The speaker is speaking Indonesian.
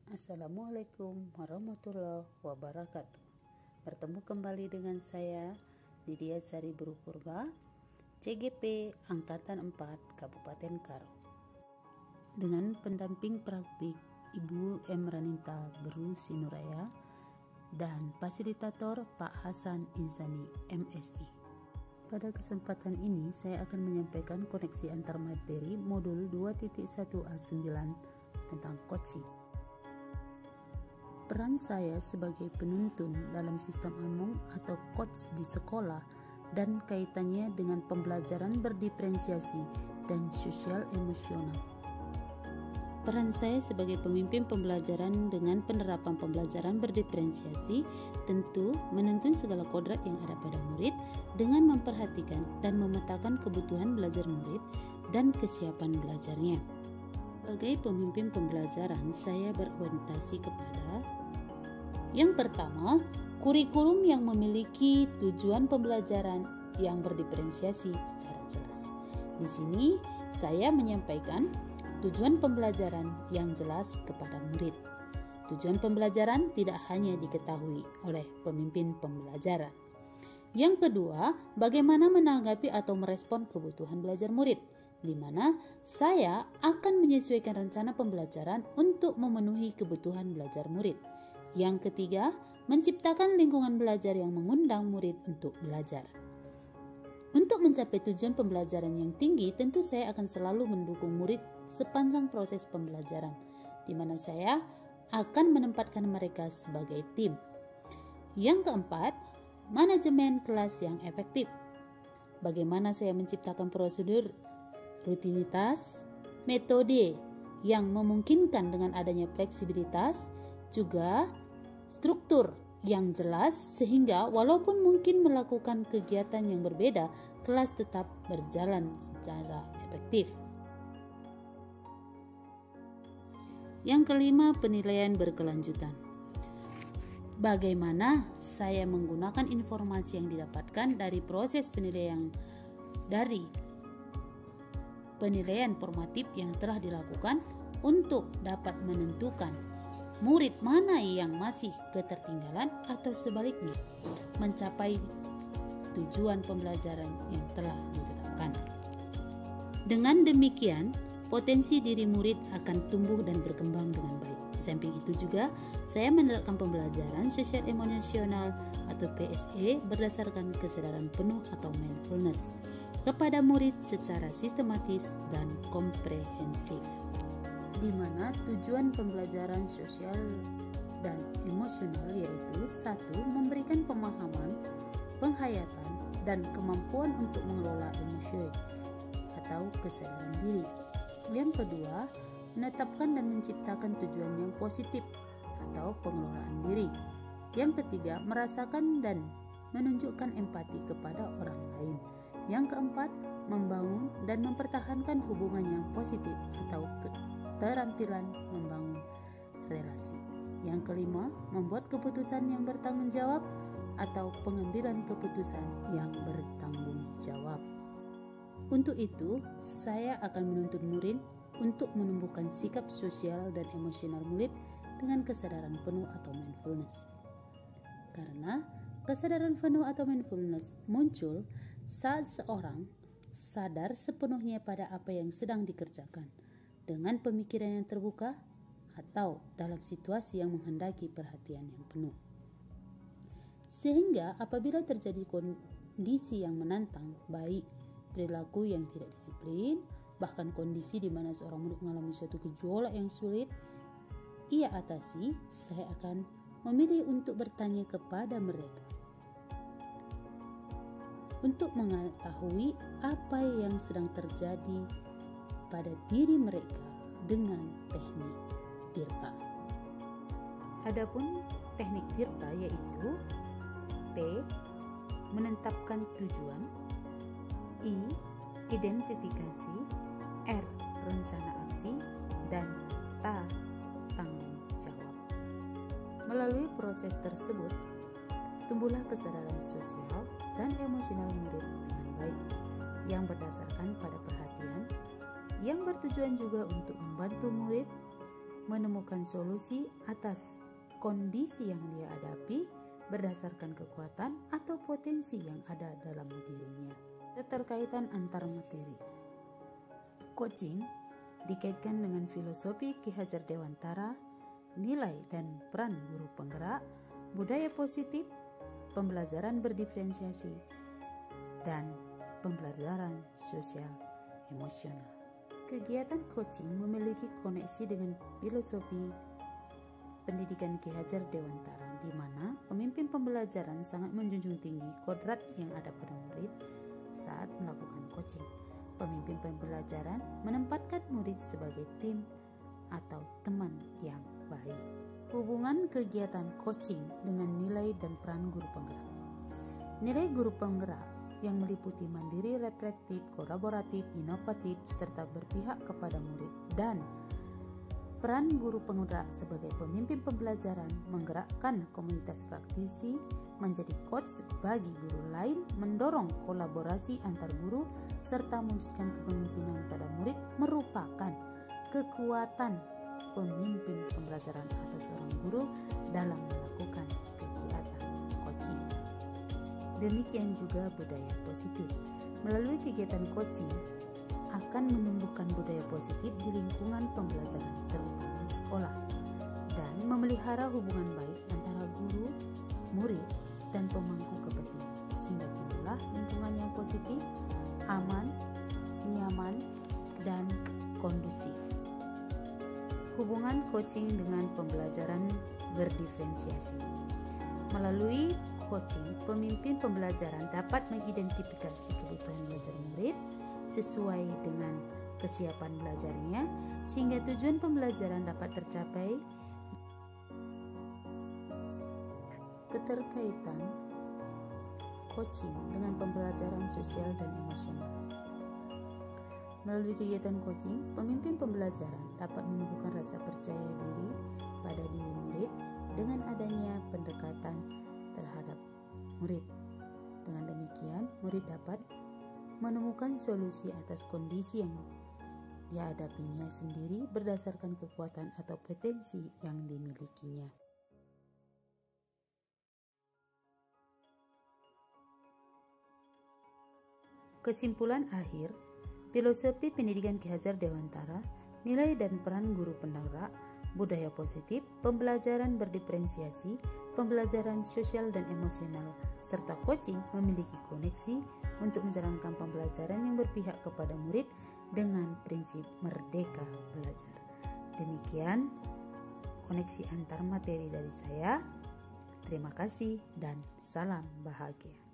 Assalamualaikum warahmatullahi wabarakatuh. Bertemu kembali dengan saya Lydia Sari Purba, CGP Angkatan 4 Kabupaten Karo. Dengan pendamping praktik Ibu M. Ranita Beru Sinuraya dan fasilitator Pak Hasan Izani MSI. Pada kesempatan ini saya akan menyampaikan koneksi antar materi modul 2.1A9 tentang coaching. Peran saya sebagai penuntun dalam sistem AMONG atau coach di sekolah dan kaitannya dengan pembelajaran berdiferensiasi dan sosial emosional. Peran saya sebagai pemimpin pembelajaran dengan penerapan pembelajaran berdiferensiasi tentu menuntun segala kodrat yang ada pada murid dengan memperhatikan dan memetakan kebutuhan belajar murid dan kesiapan belajarnya. Sebagai pemimpin pembelajaran, saya berorientasi kepada yang pertama, kurikulum yang memiliki tujuan pembelajaran yang berdiferensiasi secara jelas. Di sini saya menyampaikan tujuan pembelajaran yang jelas kepada murid. Tujuan pembelajaran tidak hanya diketahui oleh pemimpin pembelajaran. Yang kedua, bagaimana menanggapi atau merespon kebutuhan belajar murid, di mana saya akan menyesuaikan rencana pembelajaran untuk memenuhi kebutuhan belajar murid. Yang ketiga, menciptakan lingkungan belajar yang mengundang murid untuk belajar. Untuk mencapai tujuan pembelajaran yang tinggi, tentu saya akan selalu mendukung murid sepanjang proses pembelajaran, di mana saya akan menempatkan mereka sebagai tim. Yang keempat, manajemen kelas yang efektif. Bagaimana saya menciptakan prosedur, rutinitas, metode yang memungkinkan dengan adanya fleksibilitas, juga struktur yang jelas sehingga walaupun mungkin melakukan kegiatan yang berbeda, kelas tetap berjalan secara efektif. Yang kelima, penilaian berkelanjutan. Bagaimana saya menggunakan informasi yang didapatkan dari proses penilaian formatif yang telah dilakukan untuk dapat menentukan murid mana yang masih ketertinggalan atau sebaliknya mencapai tujuan pembelajaran yang telah ditetapkan. Dengan demikian, potensi diri murid akan tumbuh dan berkembang dengan baik. Di samping itu juga, saya menerapkan pembelajaran sosial emosional atau PSE berdasarkan kesadaran penuh atau mindfulness kepada murid secara sistematis dan komprehensif, di mana tujuan pembelajaran sosial dan emosional yaitu 1. Memberikan pemahaman, penghayatan, dan kemampuan untuk mengelola emosi atau kesadaran diri. Yang kedua, menetapkan dan menciptakan tujuan yang positif atau pengelolaan diri. Yang ketiga, merasakan dan menunjukkan empati kepada orang lain. Yang keempat, membangun dan mempertahankan hubungan yang positif atau keterampilan membangun relasi. Yang kelima, membuat keputusan yang bertanggung jawab atau pengambilan keputusan yang bertanggung jawab. Untuk itu, saya akan menuntun murid untuk menumbuhkan sikap sosial dan emosional murid dengan kesadaran penuh atau mindfulness. Karena kesadaran penuh atau mindfulness muncul saat seorang sadar sepenuhnya pada apa yang sedang dikerjakan, dengan pemikiran yang terbuka atau dalam situasi yang menghendaki perhatian yang penuh. Sehingga apabila terjadi kondisi yang menantang, baik perilaku yang tidak disiplin, bahkan kondisi di mana seorang murid mengalami suatu gejolak yang sulit ia atasi, saya akan memilih untuk bertanya kepada mereka untuk mengetahui apa yang sedang terjadi pada diri mereka dengan teknik tirta. Adapun teknik tirta yaitu T. Menetapkan tujuan, I. Identifikasi, R. Rencana aksi, dan T. Tanggung jawab. Melalui proses tersebut, tumbuhlah kesadaran sosial dan emosional murid dengan baik yang berdasarkan pada perhatian, yang bertujuan juga untuk membantu murid menemukan solusi atas kondisi yang dia hadapi berdasarkan kekuatan atau potensi yang ada dalam dirinya. Keterkaitan antar materi. Coaching dikaitkan dengan filosofi Ki Hajar Dewantara, nilai dan peran guru penggerak, budaya positif, pembelajaran berdiferensiasi, dan pembelajaran sosial emosional. Kegiatan coaching memiliki koneksi dengan filosofi pendidikan Ki Hajar Dewantara, di mana pemimpin pembelajaran sangat menjunjung tinggi kodrat yang ada pada murid saat melakukan coaching. Pemimpin pembelajaran menempatkan murid sebagai tim atau teman yang baik. Hubungan kegiatan coaching dengan nilai dan peran guru penggerak. Nilai guru penggerak yang meliputi mandiri, reflektif, kolaboratif, inovatif, serta berpihak kepada murid, dan peran guru penggerak sebagai pemimpin pembelajaran menggerakkan komunitas praktisi, menjadi coach bagi guru lain, mendorong kolaborasi antar guru, serta mewujudkan kepemimpinan pada murid merupakan kekuatan pemimpin pembelajaran atau seorang guru dalam melakukan kegiatan coaching. Demikian juga budaya positif. Melalui kegiatan coaching akan menumbuhkan budaya positif di lingkungan pembelajaran, terutama sekolah, dan memelihara hubungan baik antara guru, murid, dan pemangku kepentingan, sehingga timbullah lingkungan yang positif, aman, nyaman, dan kondusif. Hubungan coaching dengan pembelajaran berdiferensiasi. Melalui coaching, pemimpin pembelajaran dapat mengidentifikasi kebutuhan belajar murid sesuai dengan kesiapan belajarnya, sehingga tujuan pembelajaran dapat tercapai. Keterkaitan coaching dengan pembelajaran sosial dan emosional. Melalui kegiatan coaching, pemimpin pembelajaran dapat menumbuhkan rasa percaya diri pada diri murid dengan adanya pendekatan terhadap murid. Dengan demikian, murid dapat menemukan solusi atas kondisi yang dihadapinya sendiri berdasarkan kekuatan atau potensi yang dimilikinya. Kesimpulan akhir, filosofi pendidikan Ki Hajar Dewantara, nilai dan peran guru penggerak, budaya positif, pembelajaran berdiferensiasi, pembelajaran sosial dan emosional, serta coaching memiliki koneksi untuk menjalankan pembelajaran yang berpihak kepada murid dengan prinsip merdeka belajar. Demikian koneksi antar materi dari saya. Terima kasih dan salam bahagia.